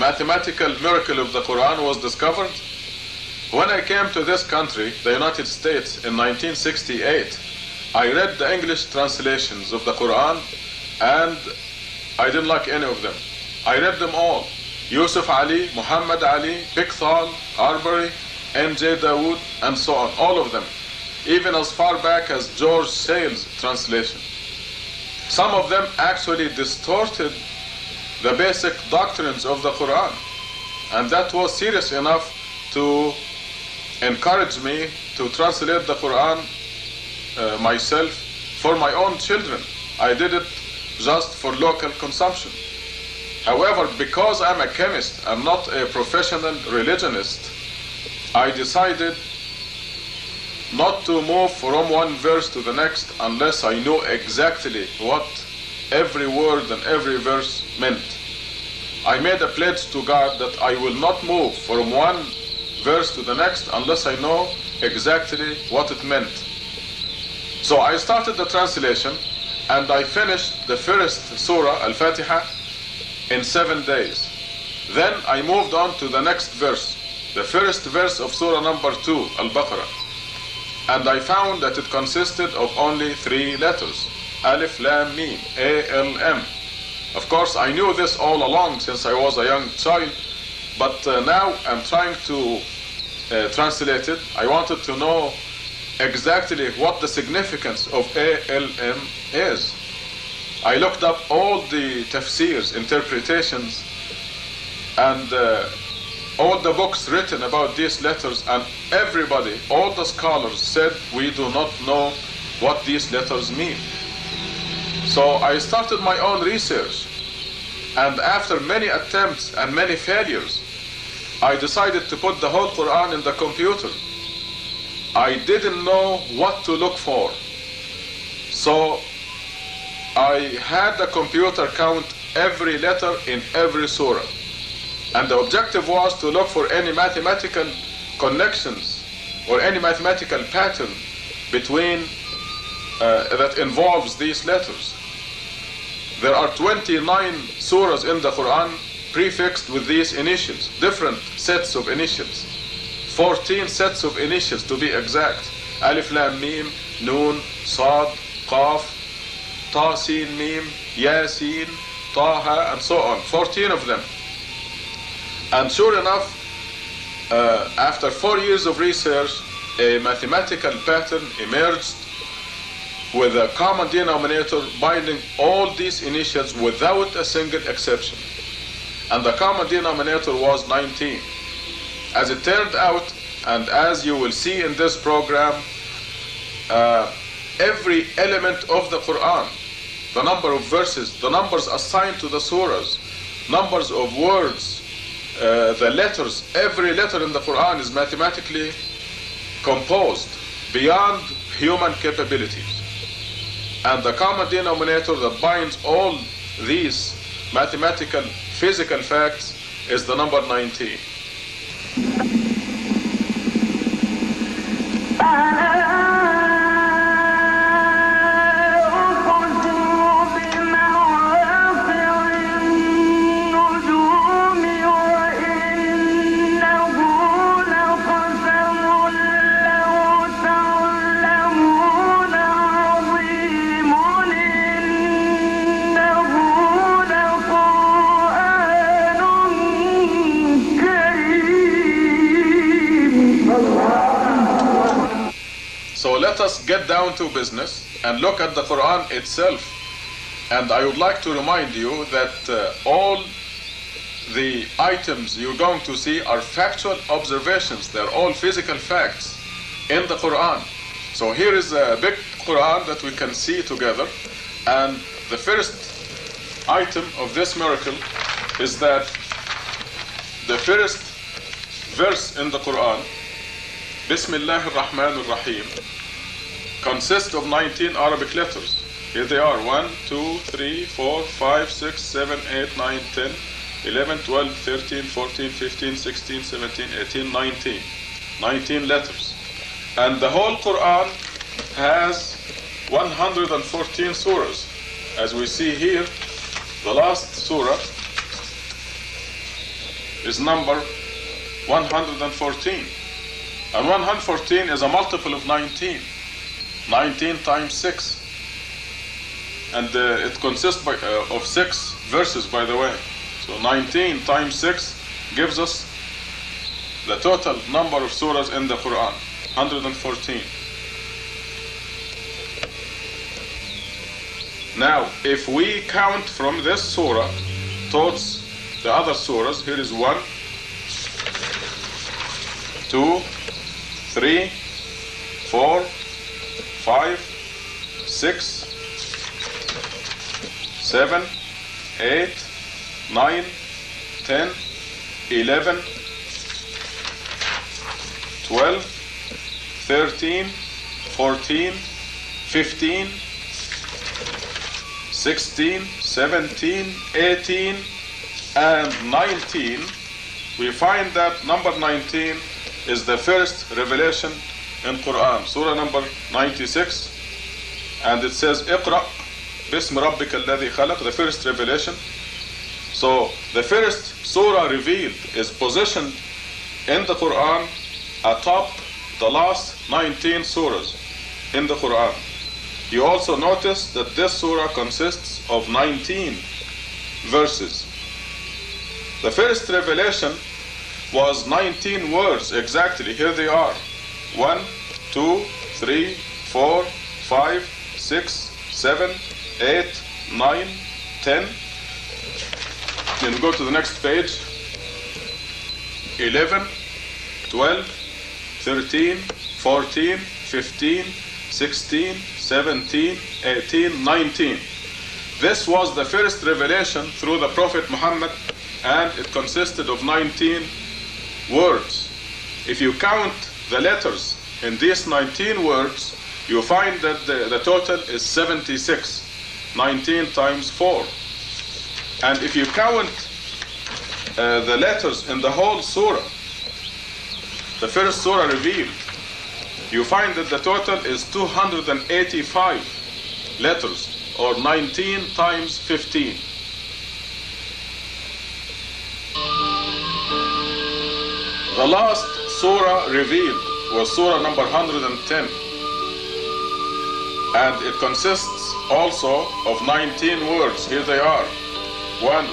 mathematical miracle of the Quran was discovered? When I came to this country, the United States, in 1968, I read the English translations of the Quran and I didn't like any of them. I read them all. Yusuf Ali, Muhammad Ali, Pickthall, Arbery, N.J. Dawood, and so on, all of them. Even as far back as George Sale's translation. Some of them actually distorted the basic doctrines of the Quran. And that was serious enough to encourage me to translate the Quran myself for my own children. I did it just for local consumption. However, because I'm a chemist, I'm not a professional religionist, I decided not to move from one verse to the next unless I knew exactly what every word and every verse meant. I made a pledge to God that I will not move from one verse to the next unless I know exactly what it meant. So I started the translation and I finished the first surah, Al-Fatiha, in 7 days. Then I moved on to the next verse, the first verse of surah number 2, Al-Baqarah. And I found that it consisted of only 3 letters, Alif, Lam, Mim, A-L-M. Of course, I knew this all along since I was a young child, but now I'm trying to translate it. I wanted to know exactly what the significance of A-L-M is. I looked up all the tafsirs, interpretations, and all the books written about these letters, and everybody, all the scholars said we do not know what these letters mean. So I started my own research, and after many attempts and many failures, I decided to put the whole Quran in the computer. I didn't know what to look for. So I had the computer count every letter in every surah. And the objective was to look for any mathematical connections or any mathematical pattern between that involves these letters. There are 29 surahs in the Quran prefixed with these initials, different sets of initials. 14 sets of initials to be exact. Alif, Lam, Mim, Noon, Sad, Qaf, Ta, Sin, Mim, Yasin, Taha, and so on. 14 of them. And sure enough, after 4 years of research, a mathematical pattern emerged with a common denominator binding all these initials without a single exception. And the common denominator was 19. As it turned out, and as you will see in this program, every element of the Quran, the number of verses, the numbers assigned to the surahs, numbers of words, the letters, every letter in the Quran is mathematically composed beyond human capabilities. And the common denominator that binds all these mathematical, physical facts is the number 19. So let us get down to business and look at the Quran itself. And I would like to remind you that all the items you're going to see are factual observations. They're all physical facts in the Quran. So here is a big Quran that we can see together. And the first item of this miracle is that the first verse in the Quran, Bismillah ar-Rahman ar-Rahim, consists of 19 Arabic letters. Here they are: 1, 2, 3, 4, 5, 6, 7, 8, 9, 10, 11, 12, 13, 14, 15, 16, 17, 18, 19. 19 letters. And the whole Quran has 114 surahs. As we see here, the last surah is number 114. And 114 is a multiple of 19. 19 times 6. And it consists of 6 verses, by the way. So 19 times 6 gives us the total number of surahs in the Quran, 114. Now, if we count from this surah towards the other surahs, here is 1, 2, 3, 4, 5, 6, 7, 8, 9, 10, 11, 12, 13, 14, 15, 16, 17, 18, and 19, we find that number 19 is the first revelation in Quran, surah number 96, and it says اقرأ باسم ربك الذي خلق, the first revelation. So the first surah revealed is positioned in the Quran atop the last 19 surahs in the Quran. You also notice that this surah consists of 19 verses. The first revelation was 19 words exactly. Here they are: 1, 2, 3, 4, 5, 6, 7, 8, 9, 10. Then go to the next page. 11, 12, 13, 14, 15, 16, 17, 18, 19. This was the first revelation through the Prophet Muhammad, and it consisted of 19 words. If you count the letters in these 19 words, you find that the total is 76. 19 times 4. And if you count the letters in the whole surah, the first surah revealed, you find that the total is 285 letters, or 19 times 15. The last surah revealed was surah number 110, and it consists also of 19 words. Here they are: 1,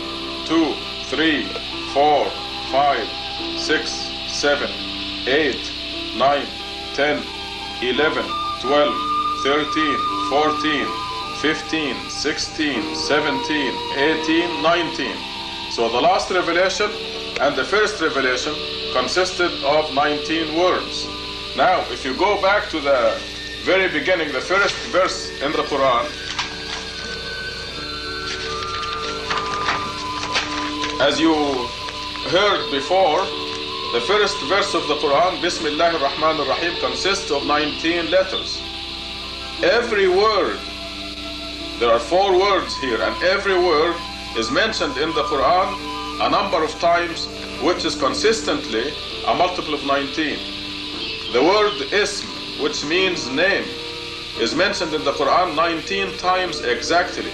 2, 3, 4, 5, 6, 7, 8, 9, 10, 11, 12, 13, 14, 15, 16, 17, 18, 19. So the last revelation and the first revelation consisted of 19 words. Now, if you go back to the very beginning, the first verse in the Quran, as you heard before, the first verse of the Quran, Bismillah ar-Rahman ar-Rahim, consists of 19 letters. Every word, there are 4 words here, and every word is mentioned in the Quran a number of times, which is consistently a multiple of 19. The word ism, which means name, is mentioned in the Quran 19 times exactly.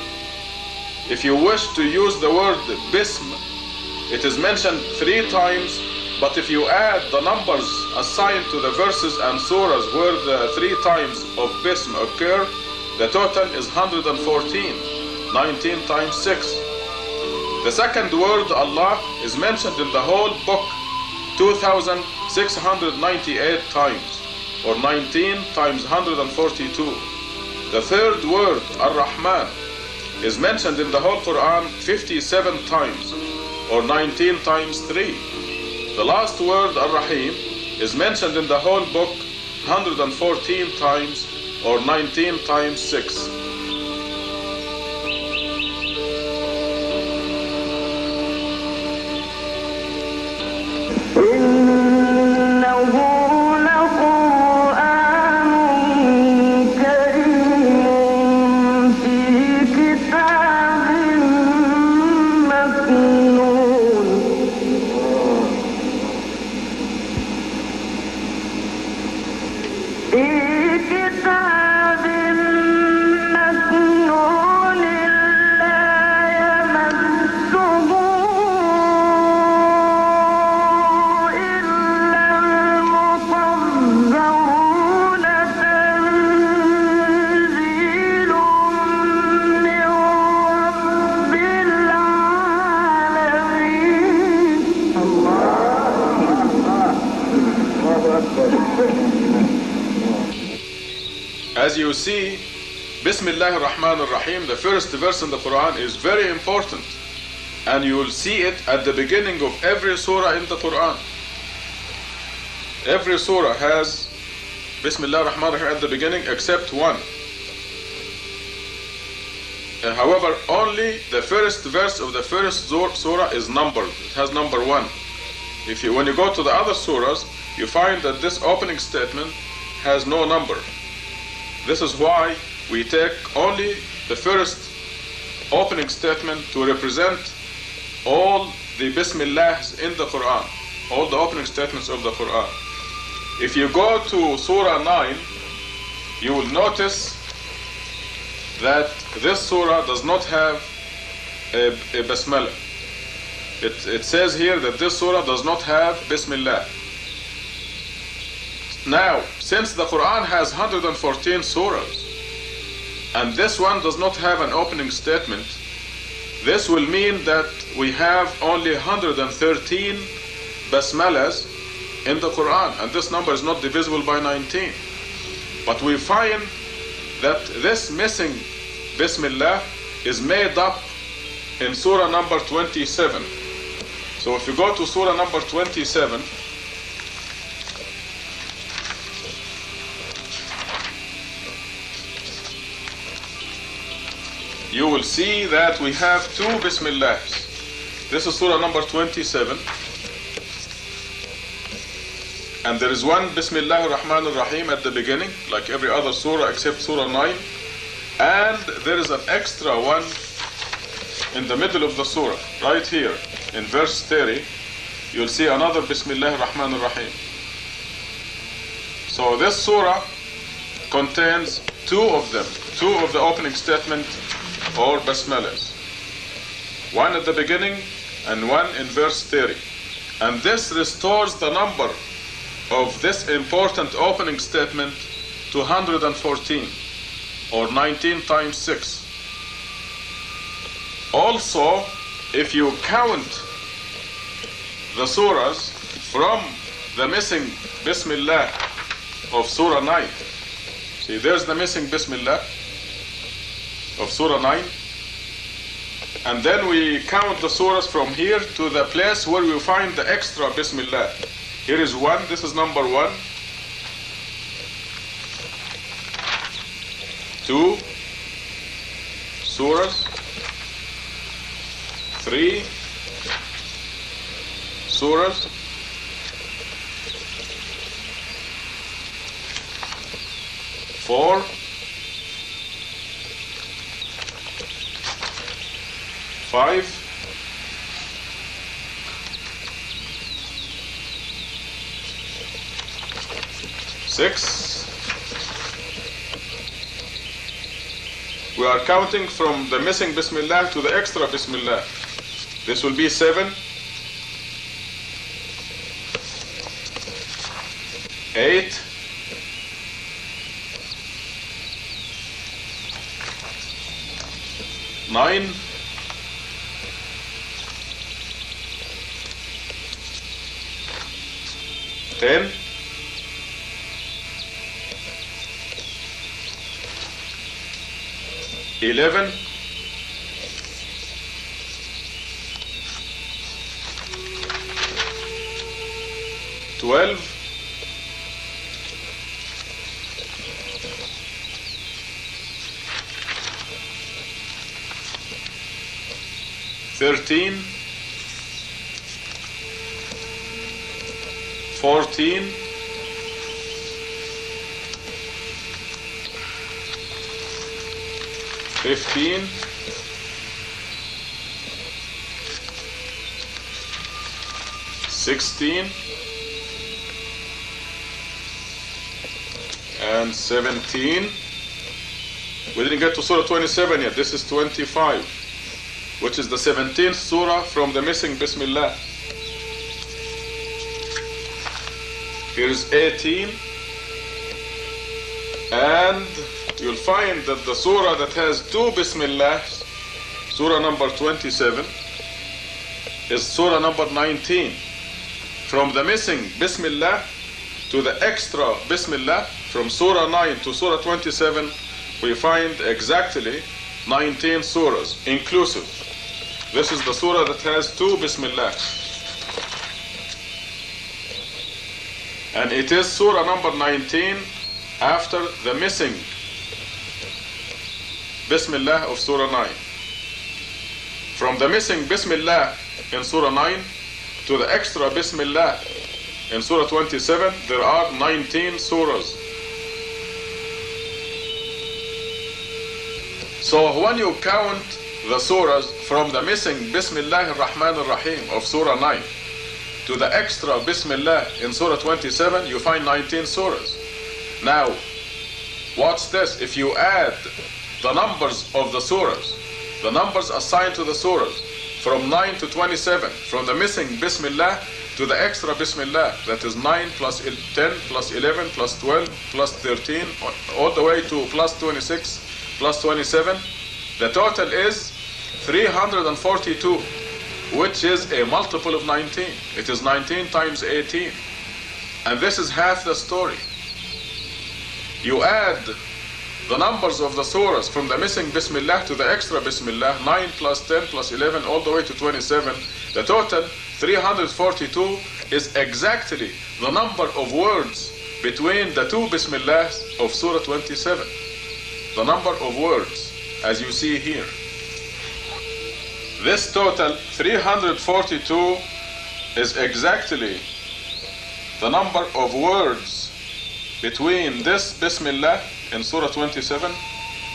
If you wish to use the word bism, it is mentioned 3 times, but if you add the numbers assigned to the verses and surahs where the 3 times of bism occur, the total is 114, 19 times 6. The second word, Allah, is mentioned in the whole book 2,698 times, or 19 times 142. The third word, Ar-Rahman, is mentioned in the whole Quran 57 times, or 19 times 3. The last word, Ar-Rahim, is mentioned in the whole book 114 times, or 19 times 6. As you see, Bismillah ar-Rahman ar-Rahim, the first verse in the Quran, is very important. And you will see it at the beginning of every surah in the Quran. Every surah has Bismillah ar-Rahman ar-Rahim at the beginning except one. However, only the first verse of the first surah is numbered. It has number 1. When you go to the other surahs, you find that this opening statement has no number. This is why we take only the first opening statement to represent all the Bismillahs in the Quran, all the opening statements of the Quran. If you go to Surah 9, you will notice that this surah does not have a Basmala. It says here that this surah does not have Bismillah. Now, since the Quran has 114 surahs, and this one does not have an opening statement, this will mean that we have only 113 Basmalas in the Quran, and this number is not divisible by 19. But we find that this missing Bismillah is made up in Surah number 27. So if you go to Surah number 27, you will see that we have 2 Bismillahs. This is Surah number 27. And there is one Bismillah ar-Rahman ar-Rahim at the beginning, like every other surah except Surah 9. And there is an extra one in the middle of the surah, right here, in verse 30. You'll see another Bismillah ar-Rahman ar-Rahim. So this surah contains 2 of them, 2 of the opening statement or Basmalas. One at the beginning and one in verse 30. And this restores the number of this important opening statement to 114, or 19 times 6. Also, if you count the surahs from the missing Bismillah of Surah 9, see, there's the missing Bismillah of Surah 9, and then we count the surahs from here to the place where we find the extra Bismillah. Here is 1, this is number 1, 2 surahs, 3 surahs, 4 5 6. We are counting from the missing Bismillah to the extra Bismillah. This will be 7, 8, 9, 10, 11, 12, 13, 14, 15, 16, and 17. We didn't get to Surah 27 yet. This is 25, which is the 17th surah from the missing Bismillah. Here is 18, and you'll find that the surah that has 2 Bismillahs, surah number 27, is surah number 19. From the missing Bismillah, to the extra Bismillah, from Surah 9 to Surah 27, we find exactly 19 surahs inclusive. This is the surah that has 2 Bismillah. And it is surah number 19 after the missing Bismillah of Surah 9. From the missing Bismillah in Surah 9 to the extra Bismillah in Surah 27, there are 19 surahs. So when you count the surahs from the missing Bismillah ar-Rahman ar-Rahim of Surah 9 to the extra Bismillah in Surah 27, you find 19 surahs. Now, watch this. If you add the numbers of the surahs, the numbers assigned to the surahs, from 9 to 27, from the missing Bismillah to the extra Bismillah, that is 9 plus 10 plus 11 plus 12 plus 13, all the way to plus 26 plus 27, the total is 342, which is a multiple of 19. It is 19 times 18. And this is half the story. You add the numbers of the surahs from the missing Bismillah to the extra Bismillah, 9 plus 10 plus 11, all the way to 27. The total, 342, is exactly the number of words between the 2 Bismillahs of Surah 27. The number of words, as you see here. This total, 342, is exactly the number of words between this Bismillah in Surah 27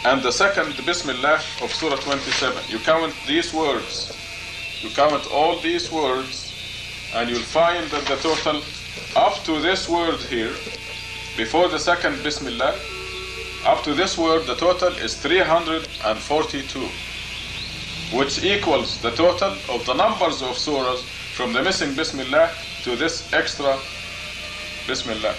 and the second Bismillah of Surah 27. You count these words, you count all these words, and you'll find that the total up to this word here, before the second Bismillah, up to this word, the total is 342, which equals the total of the numbers of surahs from the missing Bismillah to this extra Bismillah.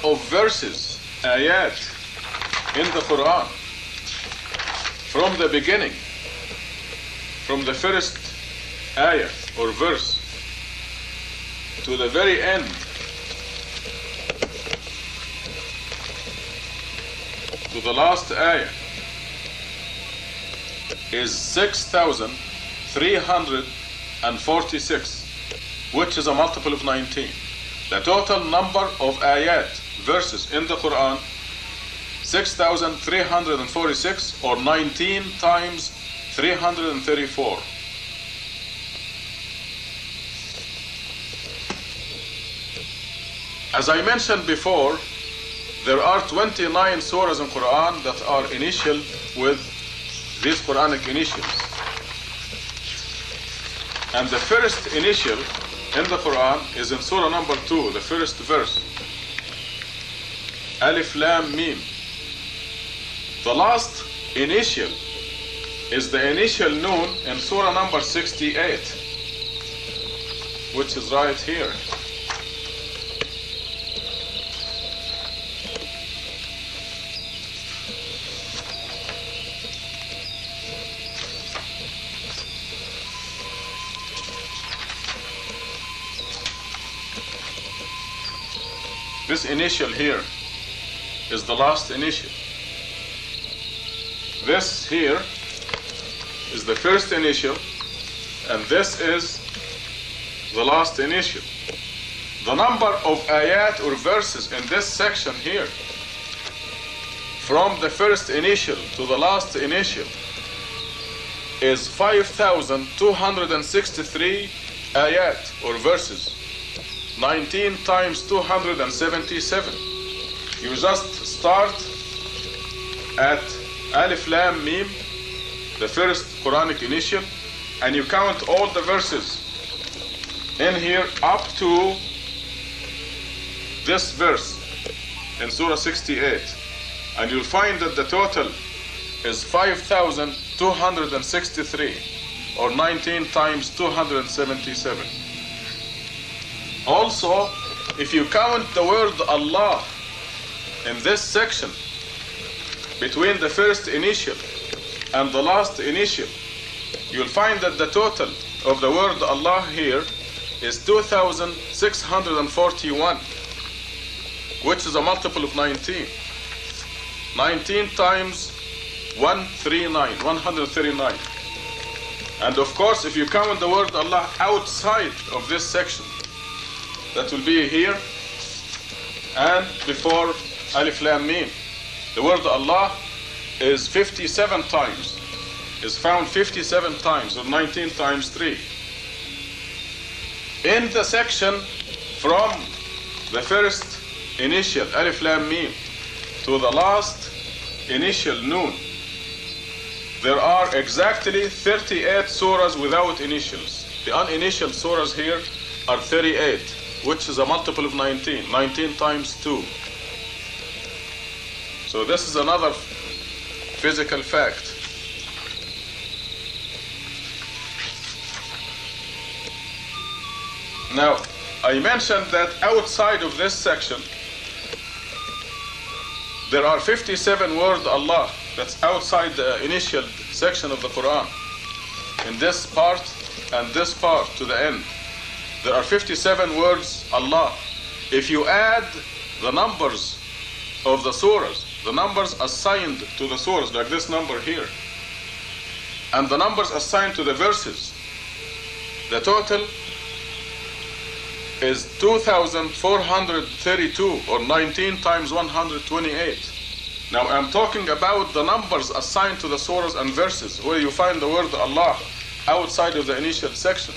Of verses, ayat, in the Quran, from the beginning, from the first ayah or verse to the very end, to the last ayah, is 6,346, which is a multiple of 19. The total number of ayat, verses in the Quran, 6,346, or 19 times 334. As I mentioned before, there are 29 surahs in Quran that are initial with these Quranic initials. And the first initial in the Quran is in Surah number 2, the first verse. Alif Lam Mim. The last initial is the initial Noon in Surah number 68, which is right here. This initial here is the last initial. This here is the first initial, and this is the last initial. The number of ayat or verses in this section here, from the first initial to the last initial, is 5,263 ayat or verses. 19 times 277. You just start at Alif Lam Mim, the first Quranic initial, and you count all the verses in here up to this verse in Surah 68, and you'll find that the total is 5,263, or 19 times 277. Also, if you count the word Allah in this section between the first initial and the last initial, you'll find that the total of the word Allah here is 2,641, which is a multiple of 19. 19 times 139. And of course, if you count the word Allah outside of this section, that will be here and before Alif Lam Mim. The word Allah is 57 times, is found 57 times, or 19 times 3. In the section from the first initial Alif Lam Mim to the last initial Noon, there are exactly 38 surahs without initials. The uninitial surahs here are 38, which is a multiple of 19. 19 times 2. So this is another physical fact. Now, I mentioned that outside of this section, there are 57 words Allah. That's outside the initial section of the Quran. In this part and this part to the end, there are 57 words Allah. If you add the numbers of the surahs, the numbers assigned to the surahs, like this number here, and the numbers assigned to the verses, the total is 2,432, or 19 times 128. Now I'm talking about the numbers assigned to the surahs and verses, where you find the word Allah outside of the initial section.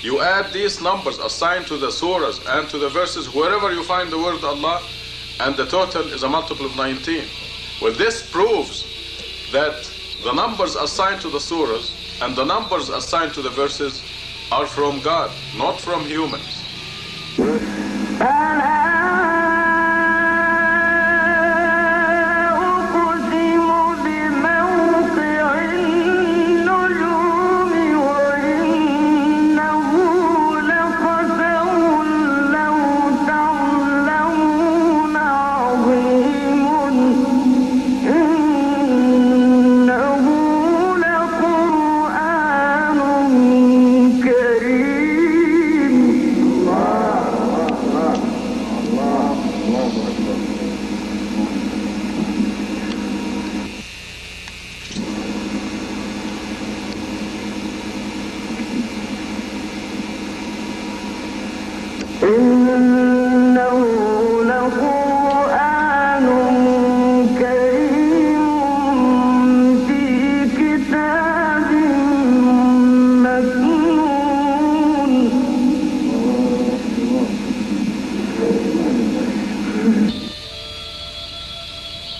You add these numbers assigned to the surahs and to the verses wherever you find the word Allah, and the total is a multiple of 19. Well, this proves that the numbers assigned to the surahs and the numbers assigned to the verses are from God, not from humans.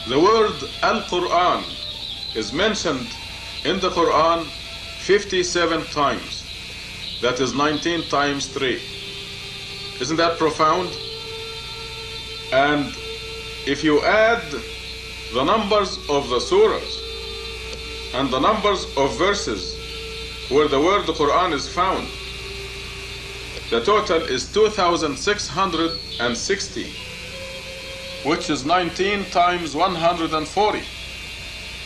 The word Al-Quran is mentioned in the Quran 57 times. That is 19 times 3. Isn't that profound? And if you add the numbers of the surahs and the numbers of verses where the word Quran is found, the total is 2,660, which is 19 times 140.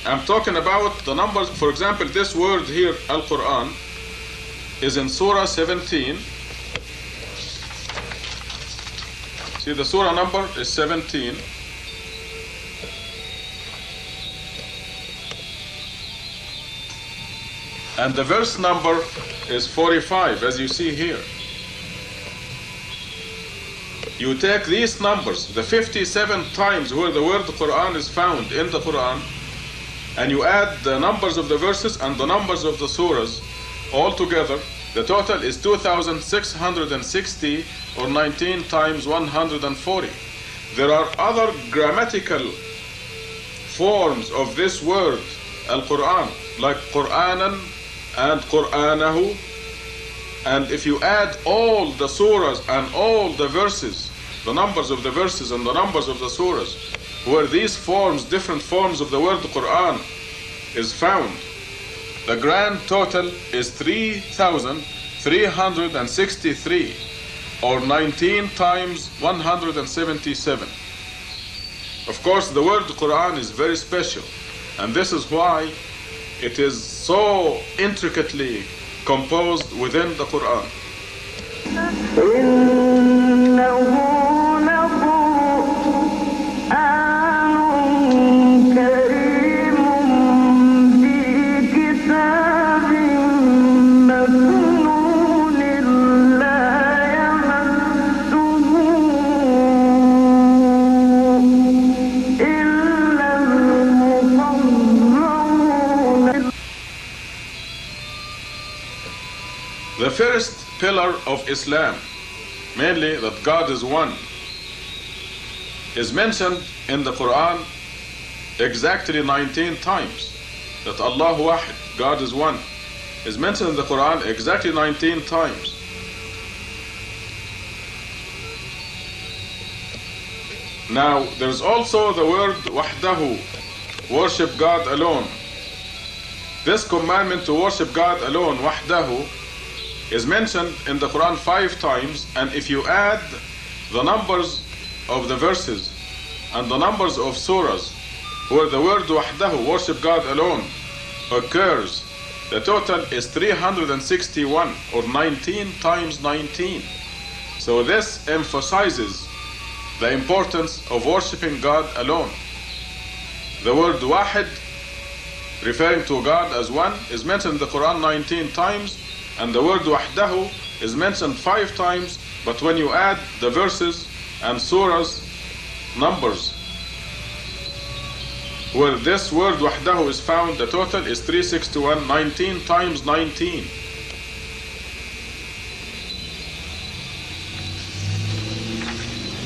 I'm talking about the numbers. For example, this word here, Al-Quran, is in Surah 17. See, the surah number is 17. And the verse number is 45, as you see here. You take these numbers, the 57 times where the word Quran is found in the Quran, and you add the numbers of the verses and the numbers of the surahs all together. The total is 2,660, or 19 times 140. There are other grammatical forms of this word, Al-Quran, like Quranan and Qur'anahu. And if you add all the surahs and all the verses, the numbers of the verses and the numbers of the surahs, where these forms, different forms of the word Quran is found, the grand total is 3,363, or 19 times 177. Of course, the word Quran is very special, and this is why it is so intricately composed within the Quran. The first pillar of Islam, mainly that God is one, is mentioned in the Quran exactly 19 times. That Allahu Wahid, God is one, is mentioned in the Quran exactly 19 times. Now, there's also the word Wahdahu, worship God alone. This commandment to worship God alone, Wahdahu, is mentioned in the Quran 5 times, and if you add the numbers of the verses and the numbers of surahs where the word Wahdahu, worship God alone, occurs, the total is 361, or 19 times 19. So this emphasizes the importance of worshiping God alone. The word Wahid, referring to God as one, is mentioned in the Quran 19 times, and the word Wahdahu is mentioned 5 times, but when you add the verses and surahs numbers where this word Wahdahu is found, the total is 361, 19 times 19.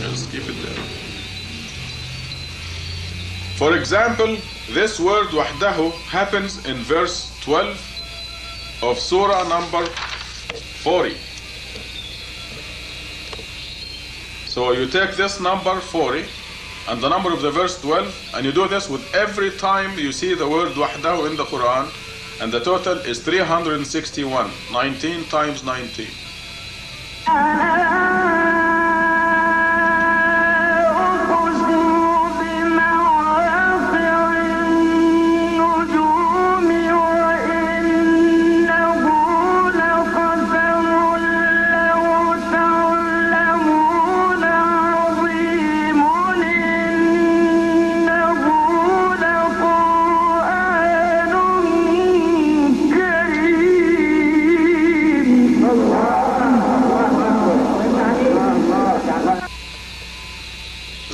Let's keep it there. For example, this word Wahdahu happens in verse 12 of surah number 40. So you take this number 40 and the number of the verse 12, and you do this with every time you see the word Wahdahu in the Quran, and the total is 361, 19 times 19.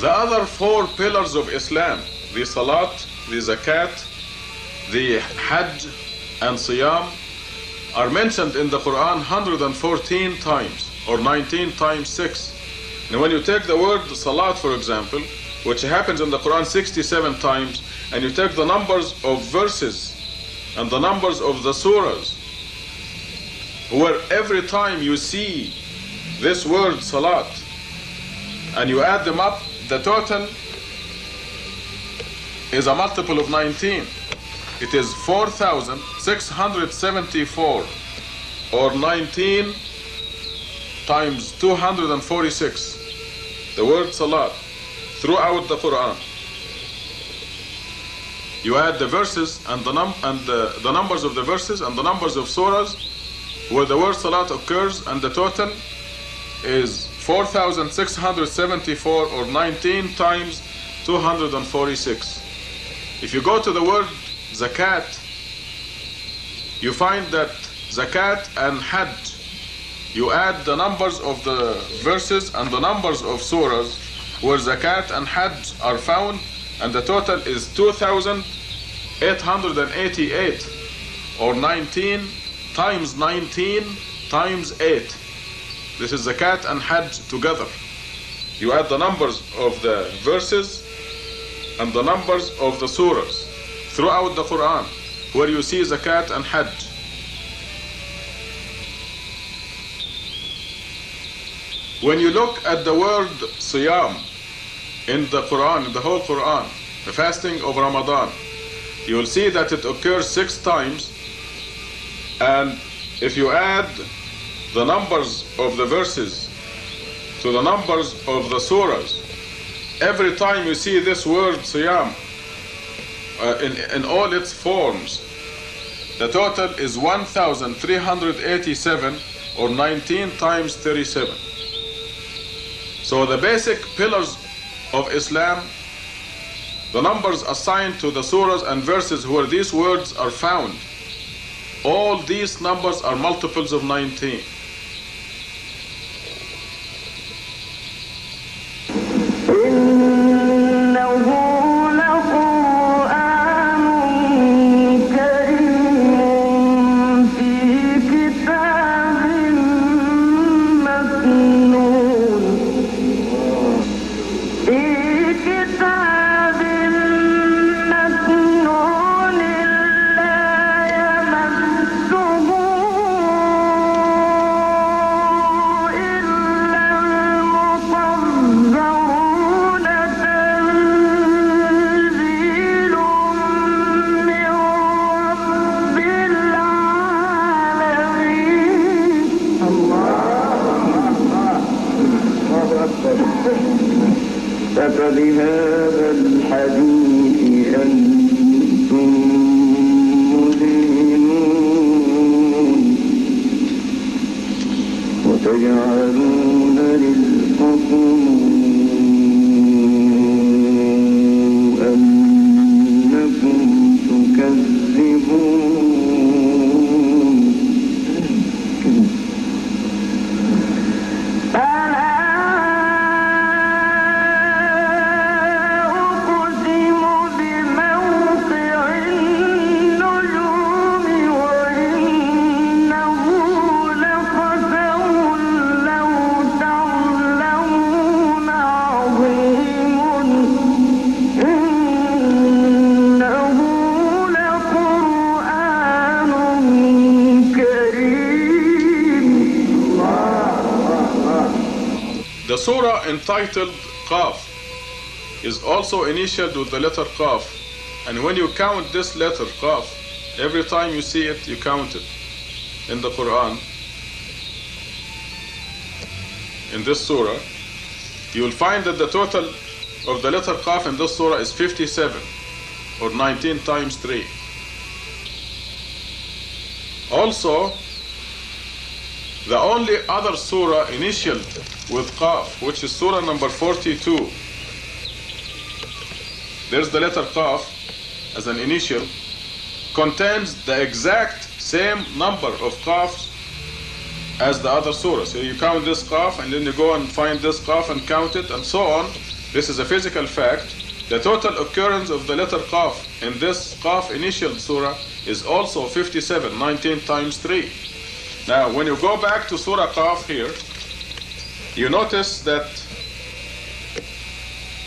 The other 4 pillars of Islam, the Salat, the Zakat, the Hajj, and Siyam, are mentioned in the Quran 114 times, or 19 times 6. And when you take the word Salat, for example, which happens in the Quran 67 times, and you take the numbers of verses and the numbers of the surahs, where every time you see this word Salat, and you add them up, the total is a multiple of 19. It is 4,674, or 19 times 246. The word Salat throughout the Quran. You add the verses and the numbers of the verses and the numbers of surahs where the word Salat occurs, and the total is 4,674 or 19 times 246. If you go to the word zakat, you find that zakat and hajj, you add the numbers of the verses and the numbers of surahs where zakat and hajj are found, and the total is 2,888 or 19 times 19 times 8. This is zakat and hajj together. You add the numbers of the verses and the numbers of the surahs throughout the Quran where you see zakat and hajj. When you look at the word siyam in the Quran, in the whole Quran, the fasting of Ramadan, you will see that it occurs 6 times, and if you add the numbers of the verses to the numbers of the surahs, every time you see this word siyam in all its forms, the total is 1,387 or 19 times 37. So the basic pillars of Islam, the numbers assigned to the surahs and verses where these words are found, all these numbers are multiples of 19. فبهذا الحديث أنتم مدهنون وتجعلون رزقكم أنكم تكذبون. The surah entitled Qaf is also initialed with the letter Qaf, and when you count this letter Qaf, every time you see it, you count it in the Quran. In this surah, you will find that the total of the letter Qaf in this surah is 57 or 19 times 3. Also, the only other surah initialed with Qaf, which is surah number 42. There's the letter Qaf as an initial, contains the exact same number of Qafs as the other surah. So you count this Qaf and then you go and find this Qaf and count it and so on. This is a physical fact. The total occurrence of the letter Qaf in this Qaf initial surah is also 57, 19 times 3. Now, when you go back to Surah Qaf here, you notice that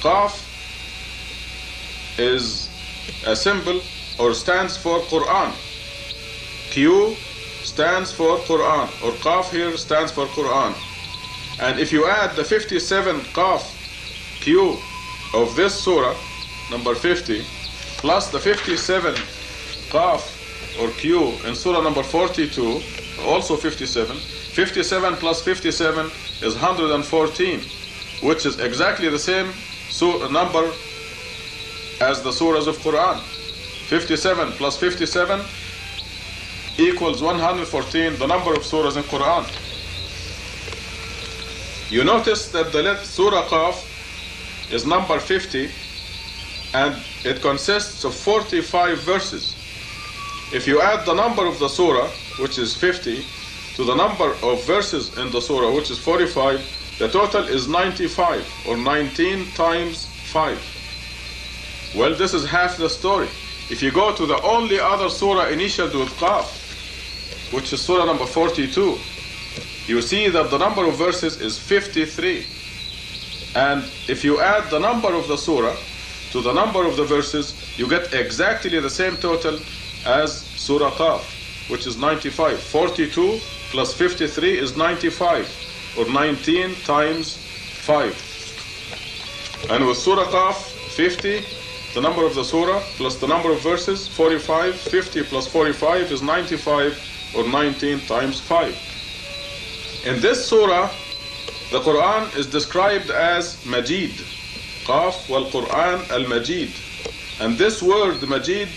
Qaf is a symbol or stands for Quran. Q stands for Quran, or Qaf here stands for Quran. And if you add the 57 Qaf Q of this surah, number 50, plus the 57 Qaf or Q in surah number 42, also 57. 57 plus 57 is 114, which is exactly the same number as the surahs of Quran. 57 plus 57 equals 114, the number of surahs in Quran. You notice that the Surah Qaf is number 50, and it consists of 45 verses. If you add the number of the surah, which is 50, to the number of verses in the surah, which is 45, the total is 95, or 19 times 5. Well, this is half the story. If you go to the only other surah initialed with Qaf, which is surah number 42, you see that the number of verses is 53. And if you add the number of the surah to the number of the verses, you get exactly the same total as Surah Qaf, which is 95. 42 plus 53 is 95, or 19 times 5. And with Surah Qaf, 50, the number of the surah plus the number of verses, 45. 50 plus 45 is 95, or 19 times 5. In this surah, the Quran is described as Majid. Qaf wal Quran al Majid. And this word Majid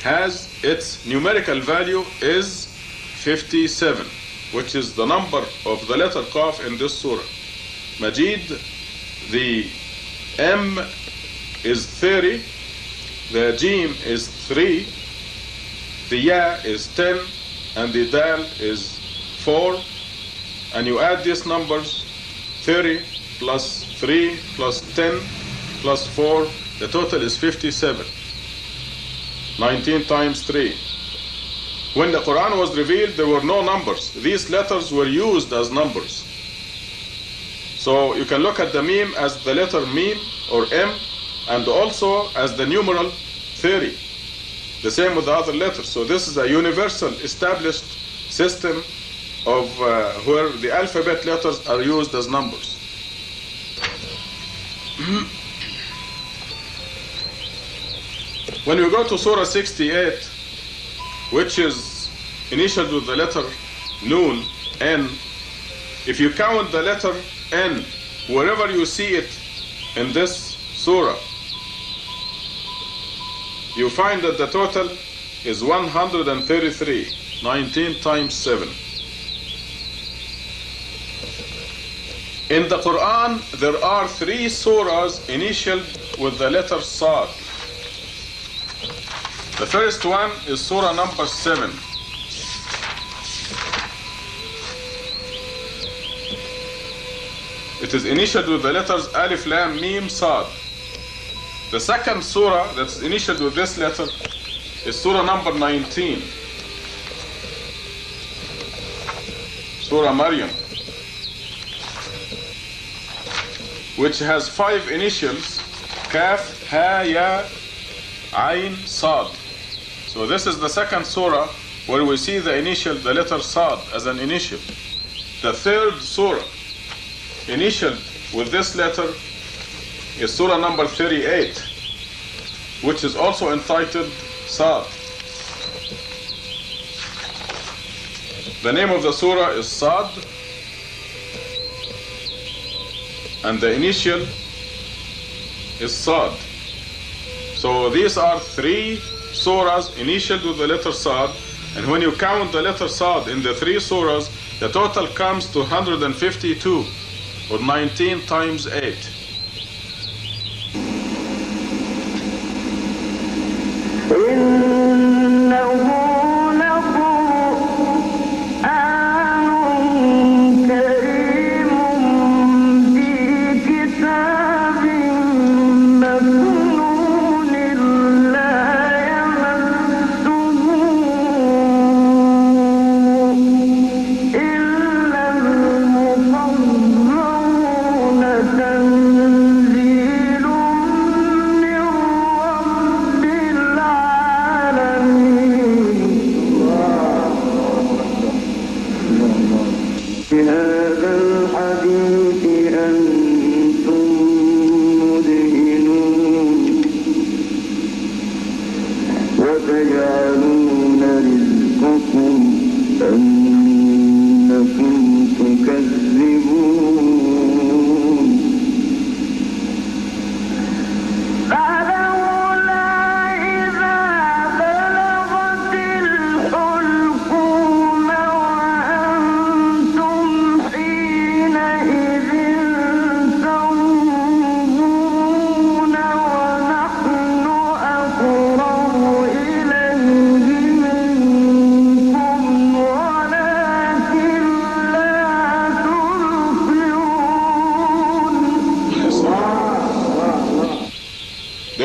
has its numerical value is 57, which is the number of the letter Qaf in this surah. Majid, the M is 30, the Jim is 3, the Ya is 10, and the Dal is 4. And you add these numbers, 30 plus 3 plus 10 plus 4, the total is 57. 19 times 3. When the Quran was revealed, there were no numbers. These letters were used as numbers. So you can look at the meme as the letter meme or M, and also as the numeral 30. The same with the other letters. So this is a universal established system of where the alphabet letters are used as numbers. When we go to Surah 68, which is initialed with the letter Nun, N, if you count the letter N wherever you see it in this surah, you find that the total is 133, 19 times 7. In the Quran, there are 3 surahs initialed with the letter Sad. The first one is surah number 7. It is initialed with the letters Alif, Lam, Mim, Sad. The second surah that's initialed with this letter is surah number 19, Surah Maryam, which has 5 initials, Kaf, Ha, Ya, Ain, Sad. So this is the second surah where we see the initial, the letter Sad as an initial. The third surah initialed with this letter is surah number 38, which is also entitled Sad. The name of the surah is Sad, and the initial is Sad. So these are 3 surahs initialed with the letter Sad, and when you count the letter Sad in the 3 surahs, the total comes to 152, or 19 times 8.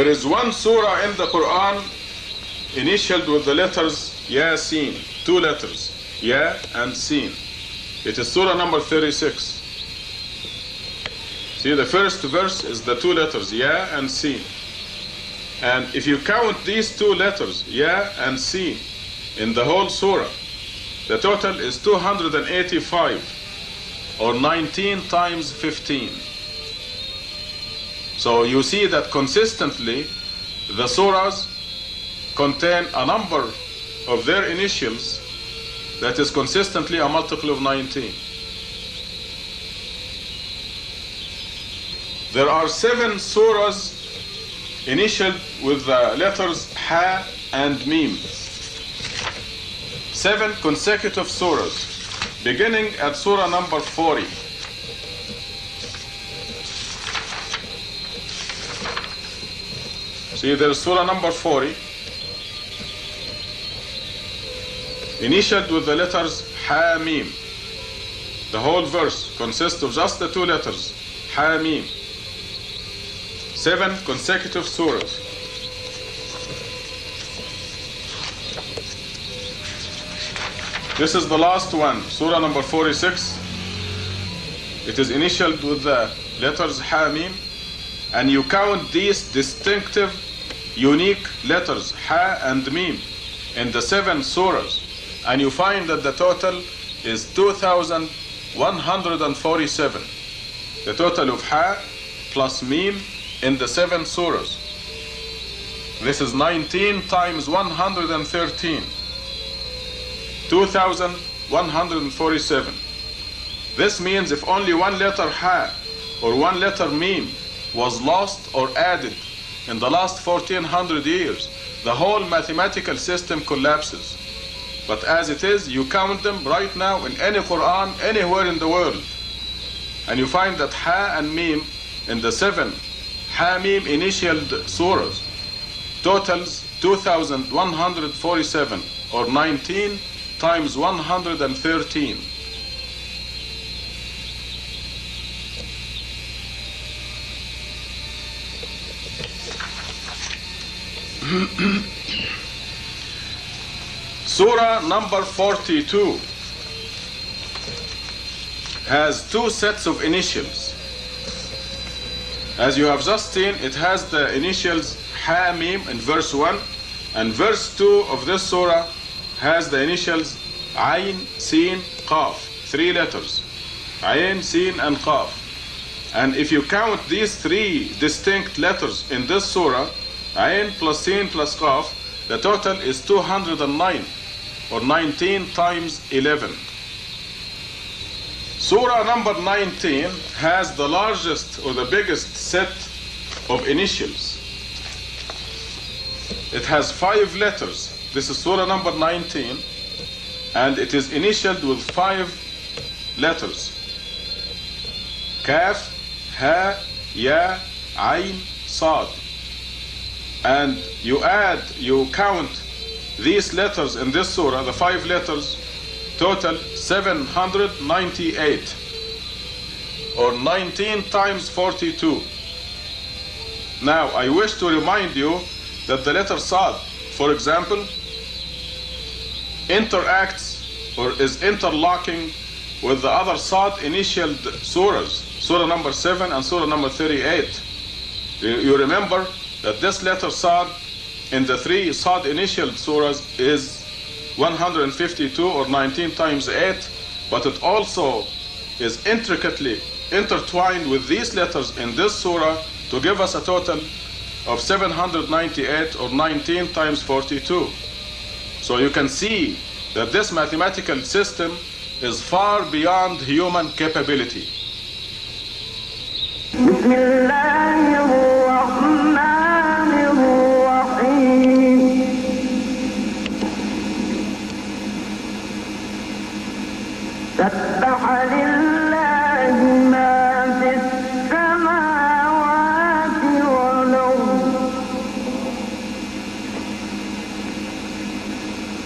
There is one surah in the Quran initialed with the letters Yasin, 2 letters, Ya and Sin. It is surah number 36. See, the first verse is the 2 letters Ya and Sin. And if you count these 2 letters, Ya and Sin, in the whole surah, the total is 285, or 19 times 15. So you see that consistently the surahs contain a number of their initials that is consistently a multiple of 19. There are 7 surahs initialed with the letters Ha and Mim. 7 consecutive surahs, beginning at surah number 40. See, there's surah number 40, initialed with the letters Ha Mim. The whole verse consists of just the 2 letters, Ha Mim. 7 consecutive surahs. This is the last one, surah number 46. It is initialed with the letters Ha Mim, and you count these distinctive, unique letters Ha and Mim in the 7 surahs, and you find that the total is 2,147. The total of Ha plus Mim in the 7 surahs. This is 19 times 113. 2,147. This means if only one letter Ha or one letter Mim was lost or added in the last 1400 years, the whole mathematical system collapses. But as it is, you count them right now in any Quran anywhere in the world, and you find that Ha and Mim in the 7 Ha Mim initialed surahs totals 2,147, or 19 times 113. Surah number 42 has 2 sets of initials. As you have just seen, it has the initials Ha Mim in verse 1, and verse 2 of this surah has the initials Ayn, Sin, Qaf, 3 letters, Ayn, Sin and Qaf. And if you count these 3 distinct letters in this surah, Ayn plus Sin plus Qaf, the total is 209, or 19 times 11. Surah number 19 has the largest or the biggest set of initials. It has 5 letters. This is Surah number 19, and it is initialed with 5 letters. Kaf, Ha, Ya, Ayn, Sad. And you count these letters in this surah, the 5 letters, total 798, or 19 times 42. Now, I wish to remind you that the letter Sad, for example, interacts or is interlocking with the other Sad initialed surahs, Surah number 7 and Surah number 38. You remember that this letter Sad in the 3 Sad initialed surahs is 152, or 19 times 8, but it also is intricately intertwined with these letters in this surah to give us a total of 798, or 19 times 42. So you can see that this mathematical system is far beyond human capability. بسم الله الرحمن الرحيم سبح لله ما في السماوات والأرض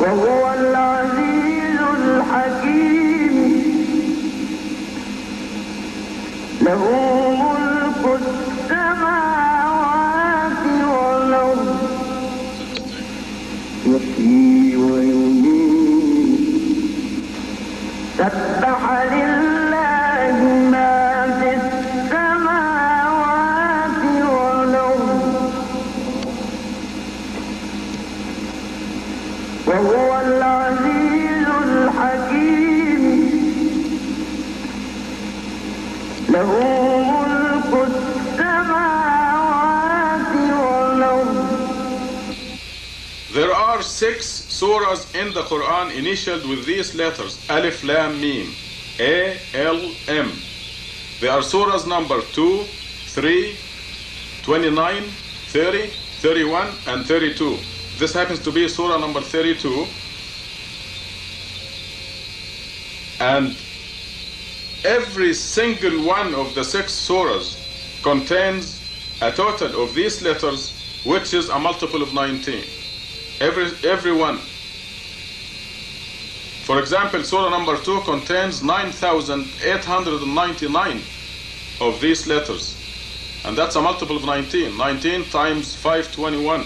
وهو العزيز الحكيم له ملك 6 surahs in the Quran initialed with these letters, Alif, Lam, Mim, A, L, M. They are surahs number 2, 3, 29, 30, 31, and 32. This happens to be surah number 32. And every single one of the 6 surahs contains a total of these letters, which is a multiple of 19. Every one. For example, surah number 2 contains 9,899 of these letters. And that's a multiple of 19. 19 times 521.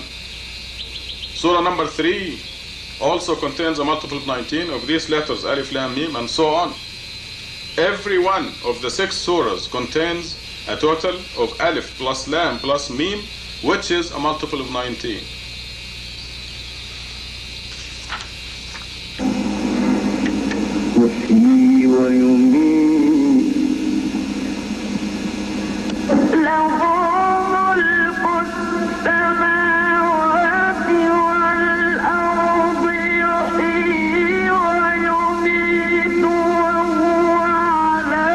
Surah number 3 also contains a multiple of 19 of these letters, Alif, Lam, Mim, and so on. Every one of the 6 surahs contains a total of Alif plus Lam plus Mim, which is a multiple of 19. يحيي ويميت له ملك السماوات والأرض يحيي ويميت وهو على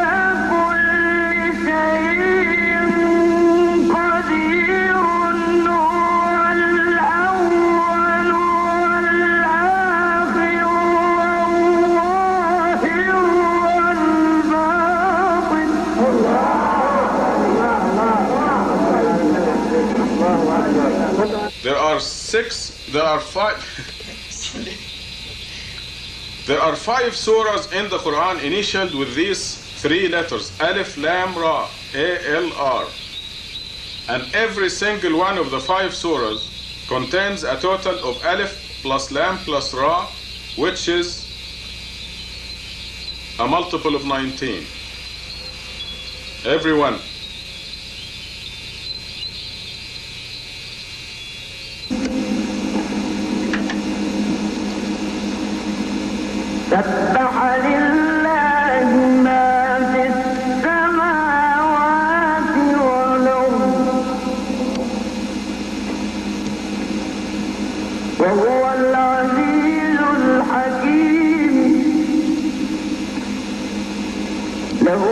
كل شيء قدير هو الأول والآخر There are five surahs in the Quran initialed with these 3 letters, Alif, Lam, Ra, A-L-R. And every single one of the 5 surahs contains a total of Alif plus Lam plus Ra, which is a multiple of 19. Every one. سبح لله ما في السماوات والأرض وهو العزيز الحكيم له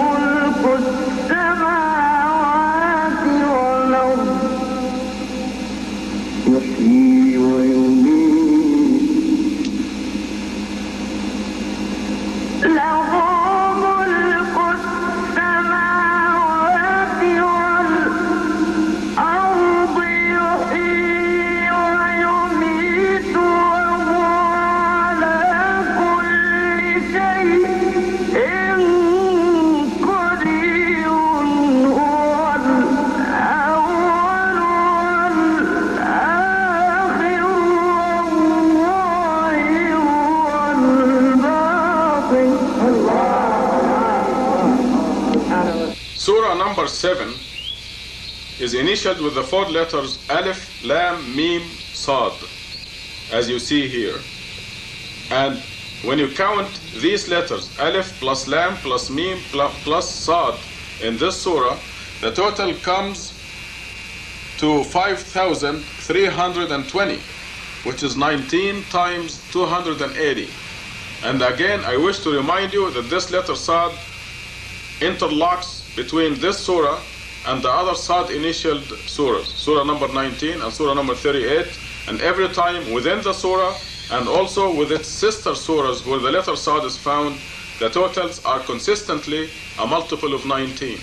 ملك السماوات والأرض يحيي ويميت له ملك السماوات والأرض يحيي ويميت وهو على كل شيء قدير هو الأول والآخر والظاهر والباطن. Surah number 7 is initialed with the 4 letters Alif, Lam, Mim, Sad, as you see here. And when you count these letters, Alif plus Lam plus Mim plus Sad, in this surah, the total comes to 5,320, which is 19 times 280. And again, I wish to remind you that this letter Sad interlocks between this surah and the other Sad initialed surahs, surah number 19 and surah number 38, and every time within the surah and also with its sister surahs where the letter Sad is found, the totals are consistently a multiple of 19.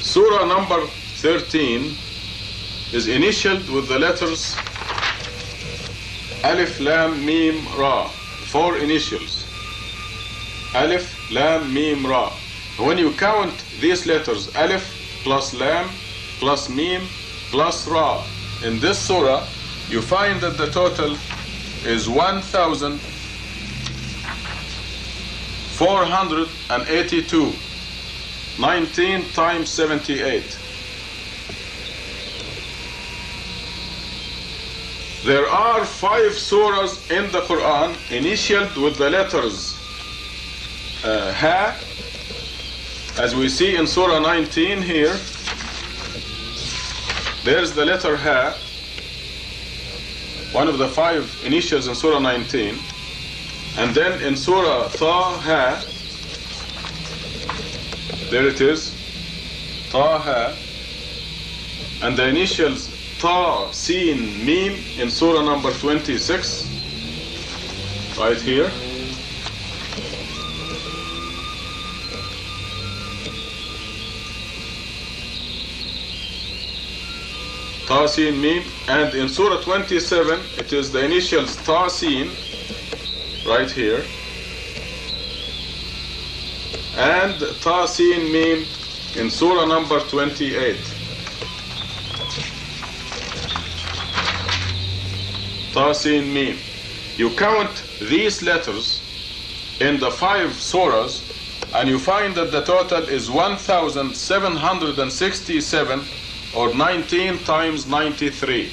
Surah number 13 is initialed with the letters Alif, Lam, Mim, Ra. four initials. Alif, Lam, Mim, Ra. When you count these letters, Alif plus Lam plus Mim plus Ra, in this surah, you find that the total is 1,482. 19 times 78. There are 5 surahs in the Quran initialed with the letters Ha, as we see in Surah 19 here. There's the letter Ha, one of the 5 initials in Surah 19. And then in Surah Taha, there it is, Taha, and the initials Ta, Sin, Mim in Surah number 26, right here. Ta, Sin, Mim, and in Surah 27, it is the initials Ta, Sin, right here, and Ta, Sin, Mim in Surah number 28. Ta, Sin, Mim. You count these letters in the 5 surahs and you find that the total is 1,767, or 19 times 93.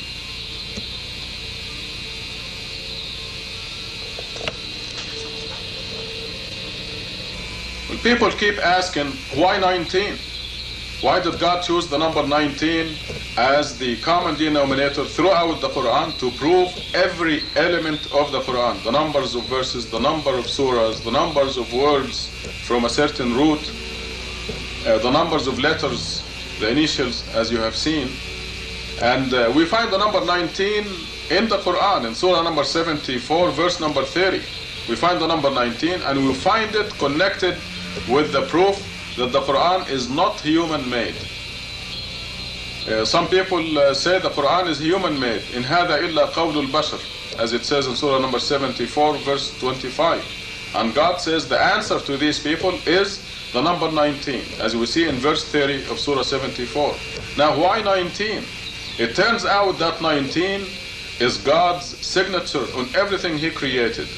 Well, people keep asking, why 19? Why did God choose the number 19 as the common denominator throughout the Quran to prove every element of the Quran? The numbers of verses, the number of surahs, the numbers of words from a certain root, the numbers of letters, the initials, as you have seen. And we find the number 19 in the Quran, in Surah number 74, verse number 30. We find the number 19, and we find it connected with the proof that the Quran is not human-made. Some people say the Quran is human-made. In هذا إلا قول البشر, as it says in Surah number 74, verse 25. And God says the answer to these people is the number 19, as we see in verse 30 of Surah 74. Now, why 19? It turns out that 19 is God's signature on everything He created.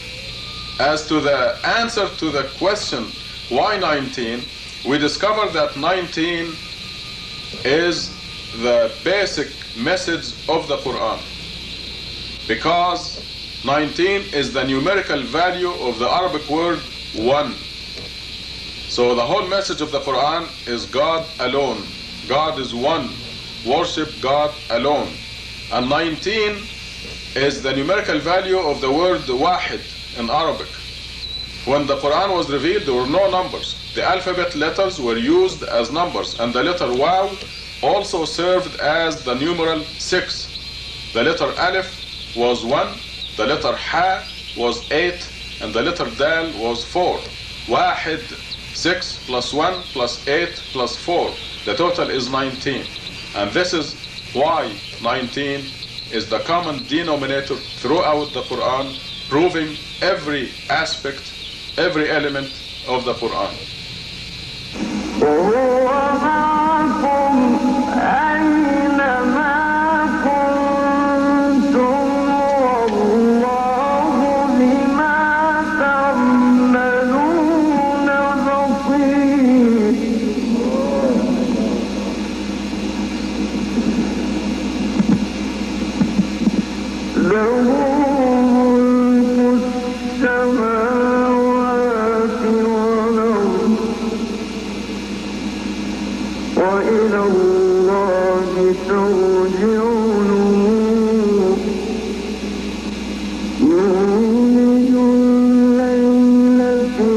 As to the answer to the question, why 19? We discover that 19 is the basic message of the Quran, because 19 is the numerical value of the Arabic word 1. So the whole message of the Quran is God alone. God is one. Worship God alone. And 19 is the numerical value of the word wahid in Arabic. When the Quran was revealed, there were no numbers. The alphabet letters were used as numbers, and the letter Waw also served as the numeral 6. The letter Alif was 1, the letter Ha was 8, and the letter Dal was 4. Wahid, 6 plus 1 plus 8 plus 4. The total is 19. And this is why 19 is the common denominator throughout the Quran, proving every aspect, every element of the Quran. وهو معكم أينما كنتم والله بما تعملون بصير. له ملك السماوات والأرض وإلى الله ترجع الأمور. يولج الليل في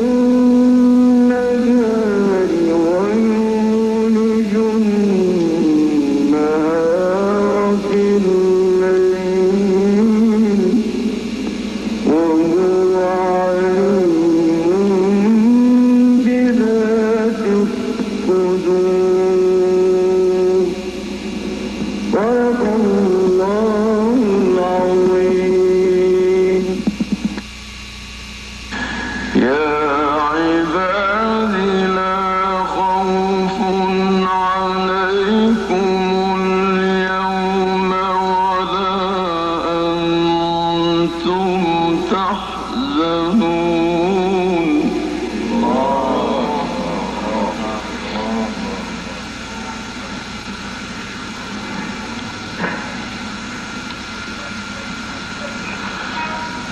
النهار ويولج النهار في الليل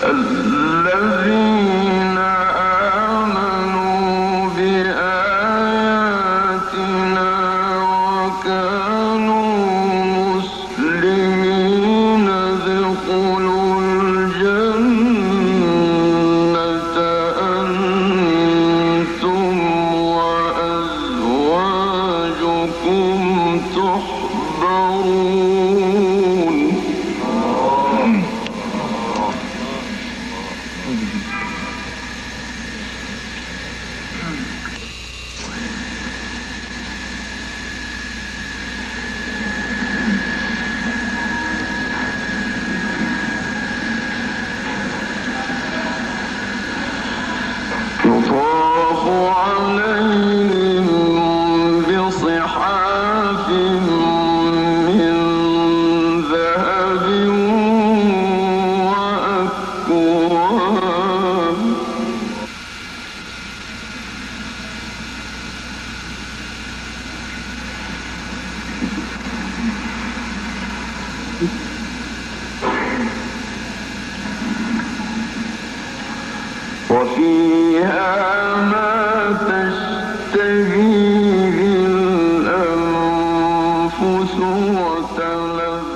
الذين آمنوا بآياتنا وكانوا مسلمين ادخلوا الجنة أنتم وأزواجكم تحبرون. يطاف عليهم بصحاف من ذهب وأكواب. وفيها ما تشتهيه الأنفس وتلذ